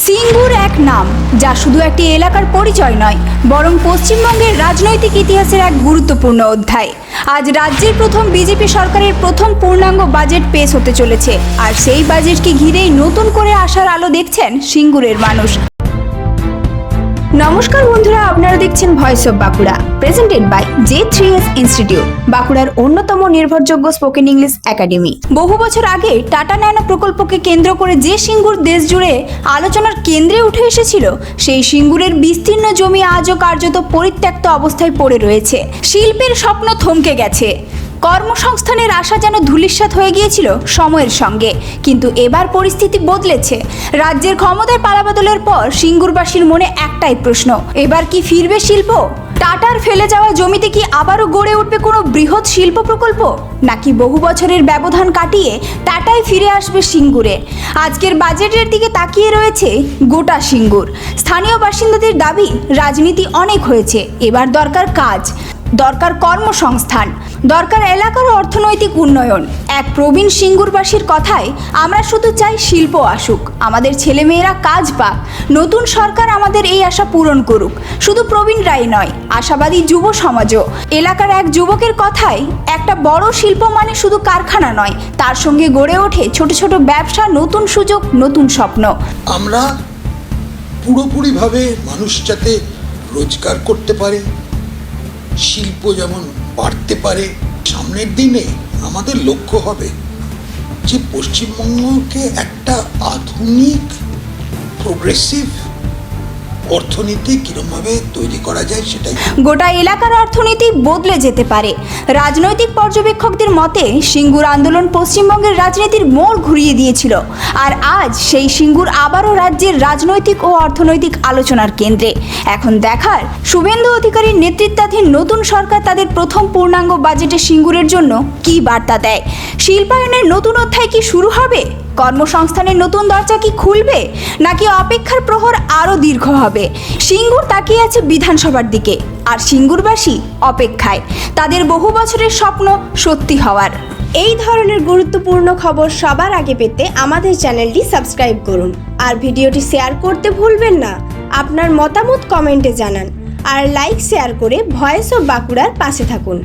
সিঙ্গুর এক নাম যা শুধু একটি এলাকার পরিচয় নয়, বরং পশ্চিমবঙ্গের রাজনৈতিক ইতিহাসের এক গুরুত্বপূর্ণ অধ্যায়। আজ রাজ্যের প্রথম বিজেপি সরকারের প্রথম পূর্ণাঙ্গ বাজেট পেশ হতে চলেছে, আর সেই বাজেটকে ঘিরেই নতুন করে আশার আলো দেখছেন সিঙ্গুরের মানুষ। নমস্কার বন্ধুরা, আপনারা দেখছেন voice of Bankura, presented by J3S institute, বাঁকুড়ার অন্যতম নির্ভরযোগ্য স্পোকেন ইংলিশ একাডেমি। বহু বছর আগে টাটা ন্যানো প্রকল্পকে কেন্দ্র করে যে সিঙ্গুর দেশ জুড়ে আলোচনার কেন্দ্রে উঠে এসেছিল, সেই সিঙ্গুরের বিস্তীর্ণ জমি আজও কার্যত পরিত্যক্ত অবস্থায় পড়ে রয়েছে। শিল্পের স্বপ্ন থমকে গেছে, কর্মসংস্থানের আশা যেন ধূলিসাৎ হয়ে গিয়েছিল সময়ের সঙ্গে। কিন্তু এবার পরিস্থিতি বদলেছে। রাজ্যের ক্ষমতায় পালাবদলের পর সিঙ্গুরবাসীর মনে একটাই প্রশ্ন, এবার কি ফিরবে শিল্প? টাটার ফেলে যাওয়া জমিতে কি আবারও গড়ে উঠবে কোনো বৃহৎ শিল্প প্রকল্প, নাকি বহু বছরের ব্যবধান কাটিয়ে টাটাই ফিরে আসবে সিঙ্গুরে? আজকের বাজেটের দিকে তাকিয়ে রয়েছে গোটা সিঙ্গুর। স্থানীয় বাসিন্দাদের দাবি, রাজনীতি অনেক হয়েছে, এবার দরকার কাজ, দরকার কর্মসংস্থান, দরকার এলাকার অর্থনৈতিক উন্নয়ন। এক প্রবীণ সিঙ্গুরবাসীর কথায়, আমরা শুধু চাই শিল্প আসুক, আমাদের ছেলেমেয়েরা কাজ পাক, নতুন সরকার আমাদের এই আশা পূরণ করুক। শুধু প্রবীণরাই নয়, আশাবাদী যুব সমাজও। এলাকার এক যুবকের কথায়, একটা বড় শিল্প মানে শুধু কারখানা নয়, তার সঙ্গে গড়ে ওঠে ছোট ছোট ব্যবসা, নতুন সুযোগ, নতুন স্বপ্ন। আমরা পুরোপুরিভাবে মানুষ যাতে রোজগার করতে পারে, শিল্প যেমন বাড়তে পারে, সামনের দিনে আমাদের লক্ষ্য হবে যে পশ্চিমবঙ্গকে একটা আধুনিক প্রোগ্রেসিভ অর্থনীতি কিরমভাবে তৈরি করা যায় সেটাই। গোটা এলাকার অর্থনীতি বদলে যেতে পারে। রাজনৈতিক পর্যবেক্ষকদের মতে সিঙ্গুর আন্দোলন পশ্চিমবঙ্গের রাজনীতির মোড় ঘুরিয়ে দিয়েছিল, আর আজ সেই সিঙ্গুর আবারও রাজ্যের রাজনৈতিক ও অর্থনৈতিক আলোচনার কেন্দ্রে। এখন দেখার, শুভেন্দু অধিকারীর নেতৃত্বাধীন নতুন সরকার তাদের প্রথম পূর্ণাঙ্গ বাজেটে সিঙ্গুরের জন্য কী বার্তা দেয়। শিল্পায়নের নতুন অধ্যায় কি শুরু হবে? কর্মসংস্থানের নতুন দরজা কি খুলবে, নাকি অপেক্ষার প্রহর আরও দীর্ঘ হবে? সিঙ্গুর তাকিয়ে আছে বিধানসভার দিকে, আর সিঙ্গুরবাসী অপেক্ষায় তাদের বহু বছরের স্বপ্ন সত্যি হওয়ার। এই ধরনের গুরুত্বপূর্ণ খবর সবার আগে পেতে আমাদের চ্যানেলটি সাবস্ক্রাইব করুন, আর ভিডিওটি শেয়ার করতে ভুলবেন না। আপনার মতামত কমেন্টে জানান, আর লাইক শেয়ার করে ভয়েস অফ বাঁকুড়ার পাশে থাকুন।